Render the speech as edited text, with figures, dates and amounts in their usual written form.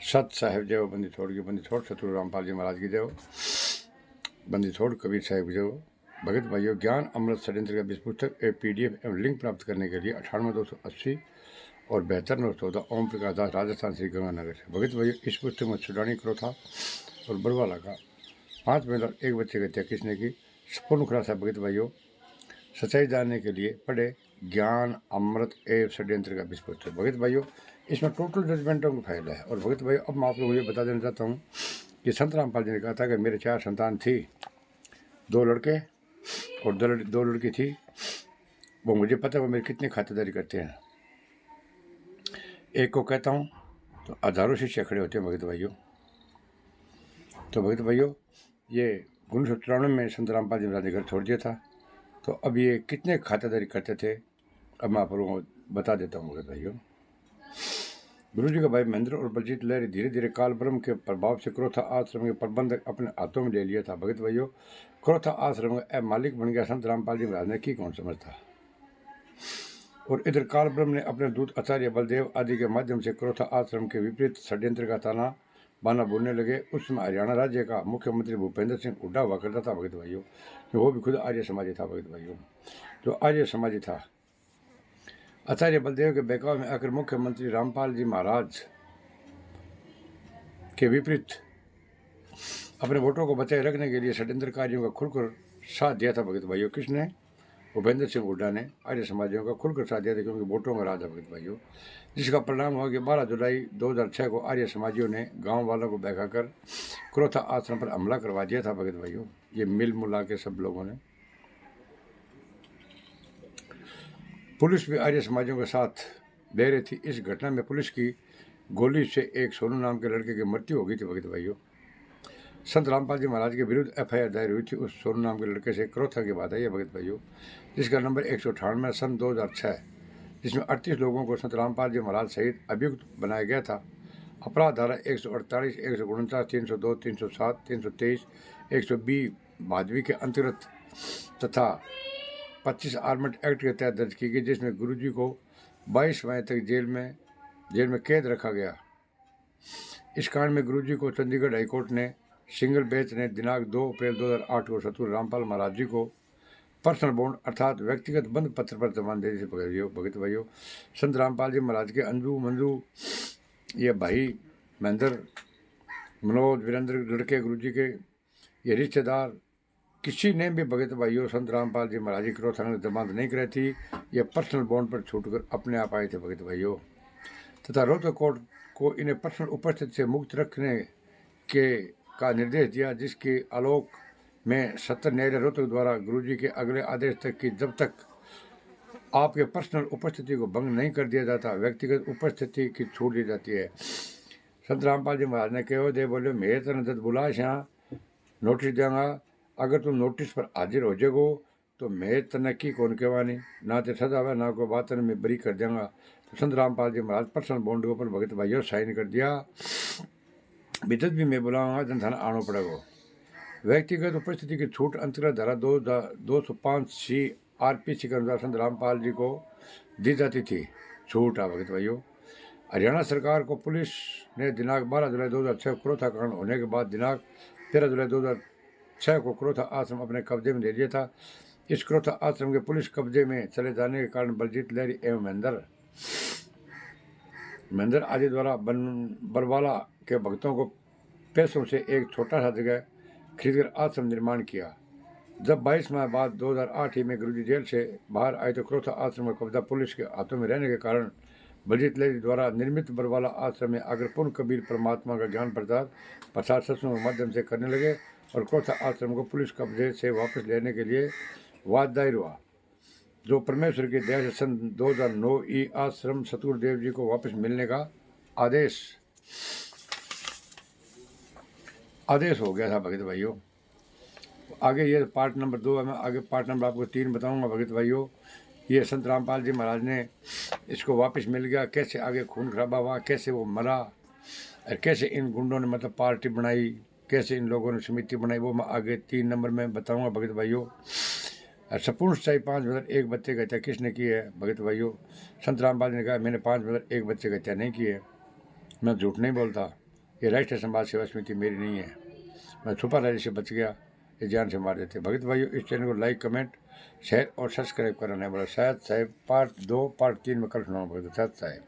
सत साहिब जय हो, बंदी छोड़ सतगुरु रामपाल जी महाराज की जय हो, बंदी छोड़ कबीर साहिब जय हो। भगत भाइयों, ज्ञान अमृत षड्यंत्र का विश्व पुस्तक PDF एवं लिंक प्राप्त करने के लिए 98 280 और 72 914 ओम प्रकाश दास, राजस्थान, श्री गंगानगर से। भगत भाइयों, इस पुस्तक में सुडानी क्रोथा और बरवाला का 5 महिला और 1 बच्चे की हत्या किसने की, संपूर्ण खुलासा भगत भाइयों सच्चाई जानने के लिए पढ़े ज्ञान अमृत एवं षड्यंत्र का विश्व पुस्तक। भगत भाइयों, इसमें टोटल जजमेंटों का फायदा है। और भगत भाइयों, अब मैं आप लोगों को ये बता देना चाहता हूँ कि संत रामपाल जी ने कहा था कि मेरे 4 संतान थी, 2 लड़के और 2 लड़की थी। वो मुझे पता है वो मेरी कितनी खातिरदारी करते हैं। एक को कहता हूँ तो हजारों शिष्य खड़े होते हैं भगत भाइयों। तो भगत भाइयों, ये 1994 में संत रामपाल जी महाराज ने घर छोड़ दिया था। तो अब ये कितने खातिरदारी करते थे, अब मैं आप लोगों को बता देता हूँ भगत भाइयों। गुरु जी का भाई महेंद्र और बलजीत लहरी धीरे धीरे काल ब्रह्म के प्रभाव से क्रोथा आश्रम के प्रबंधक अपने हाथों में ले लिया था। भगत भाइयों, क्रोथा आश्रम का मालिक बन गया संत रामपाल जी महाराज ने, की कौन समझता। और इधर काल ब्रह्म ने अपने दूत आचार्य बलदेव आदि के माध्यम से क्रोथा आश्रम के विपरीत षड्यंत्र का ताना बाना बोलने लगे। उस समय हरियाणा राज्य का मुख्यमंत्री भूपेंद्र सिंह हुड्डा हुआ करता था भगत भाइयों, जो वो भी खुद आर्य समाजी था भगत भाइयों। जो आर्य समाजी था, आचार्य बलदेव के बहकावे में आकर मुख्यमंत्री रामपाल जी महाराज के विपरीत अपने वोटों को बचाए रखने के लिए षड्यंत्रकारियों का खुलकर साथ दिया था भगत भाइयों। किसने? भूपेंद्र सिंह हुड्डा ने आर्य समाजियों का खुलकर साथ दिया था, क्योंकि वोटों का राज है भगत भाइयों। जिसका परिणाम हुआ कि 12 जुलाई 2006 को आर्य समाजियों ने गांव वालों को बहकाकर क्रोथा आश्रम पर हमला करवा दिया था भगत भाइयों। ये मिल मुला के सब लोगों ने। पुलिस भी आर्य समाजियों के साथ दे रही थी। इस घटना में पुलिस की गोली से एक सोनू नाम के लड़के की मृत्यु हो गई थी भगत भाइयों। संत रामपाल जी महाराज के विरुद्ध FIR दायर हुई थी उस सोनू नाम के लड़के से। क्रोथा की बात है ये भगत भाइयों, जिसका नंबर 198 सन 2006, जिसमें 38 लोगों को संत रामपाल जी महाराज सहित अभियुक्त बनाया गया था। अपराध धारा 148, 149, 302, 307, 323, 120 भादवी के अंतर्गत तथा 25 आर्मड एक्ट के तहत दर्ज की गई, जिसमें गुरुजी को 22 मई तक जेल में कैद रखा गया। इस कांड में गुरुजी को चंडीगढ़ हाईकोर्ट ने सिंगल बेंच ने दिनांक 2 अप्रैल 2008 को सतगुरु रामपाल महाराज जी को पर्सनल बॉन्ड अर्थात व्यक्तिगत बंद पत्र पर जमान दे दी भगत भाइयों। संत रामपाल जी महाराज के अंजू मंजू ये भाई महेंद्र, मनोज, वीरेंद्र लड़के गुरुजी के ये रिश्तेदार, किसी ने भी भगत भाइयों संत रामपाल जी महाराज की क्रोथा ने जमानत नहीं कराई थी। ये पर्सनल बॉन्ड पर छूटकर अपने आप आए थे भगत भाइयों। तथा रोहतक कोर्ट को इन्हें पर्सनल उपस्थिति से मुक्त रखने का निर्देश दिया, जिसके आलोक में सत्र न्यायालय रोहतक द्वारा गुरुजी के अगले आदेश तक की जब तक आपके पर्सनल उपस्थिति को भंग नहीं कर दिया जाता, व्यक्तिगत उपस्थिति की छूट दी जाती है। संत रामपाल जी महाराज ने कहो दे बोले, मेरे तरह जब बुलाश यहाँ नोटिस देंगा, अगर तुम नोटिस पर हाजिर हो जाओ तो मैं तने की कौन कहवानी, ना तो सजा हुआ ना कोई बात में बरी कर देंगा। तो संत रामपाल जी महाराज पर्सनल बॉन्ड के ऊपर भगत भाइयों साइन कर दिया। विद्युत भी मैं बुलाऊंगा, जन थाना आना पड़ेगा। व्यक्तिगत उपस्थिति की छूट अंतर्गत धारा 205C RPC के अनुसार संत रामपाल जी को दी जाती थी। छूट है भगत भाइयों। हरियाणा सरकार को पुलिस ने दिनांक 12 जुलाई 2006 क्रोथा कांड होने के बाद दिनांक 13 जुलाई 2006 को क्रोथा आश्रम अपने कब्जे में ले लिया था। इस क्रोथा आश्रम के पुलिस कब्जे में चले जाने के कारण बलजीत लहरी एवं महेंद्र आदि द्वारा बरवाला के भक्तों को पैसों से एक छोटा सा जगह खरीदकर आश्रम निर्माण किया। जब 22 माह बाद 2008 में गुरुजी जेल से बाहर आए तो क्रोथा आश्रम का कब्जा पुलिस के हाथों में रहने के कारण बलजीत लहरी द्वारा निर्मित बरवाला आश्रम में आकर पूर्ण कबीर परमात्मा का ज्ञान प्रचार सत्संग के माध्यम से करने लगे और क्रोथा आश्रम को पुलिस कब्जे से वापस लेने के लिए वाद दायर हुआ, जो परमेश्वर की दया से सन 2009 आश्रम सतगुरु देव जी को वापस मिलने का आदेश हो गया था भगत भाइयों। आगे ये पार्ट नंबर 2 है, मैं आगे पार्ट नंबर आपको 3 बताऊंगा भगत भाइयों। ये संत रामपाल जी महाराज ने इसको वापस मिल गया, कैसे आगे खून खराबा हुआ, कैसे वो मरा और कैसे इन गुंडों ने मतलब पार्टी बनाई, कैसे इन लोगों ने समिति बनाई, वो मैं आगे 3 नंबर में बताऊंगा भगत भाइयों। संपूर्ण सच्चाई 5 मदर 1 बच्चे की हत्या किसने की है भगत भाइयों। संत रामपाल जी ने कहा मैंने 5 मदर 1 बच्चे की हत्या नहीं की है, मैं झूठ नहीं बोलता। ये राष्ट्रीय समाज सेवा समिति मेरी नहीं है, मैं छुपा राजी से बच गया, ये जान से मार देते। भगत भाइयों, इस चैनल को लाइक, कमेंट, शेयर और सब्सक्राइब करना है। बोला शायद साहब पार्ट 2 पार्ट 3 में कल सुनाऊँ भगत साहब।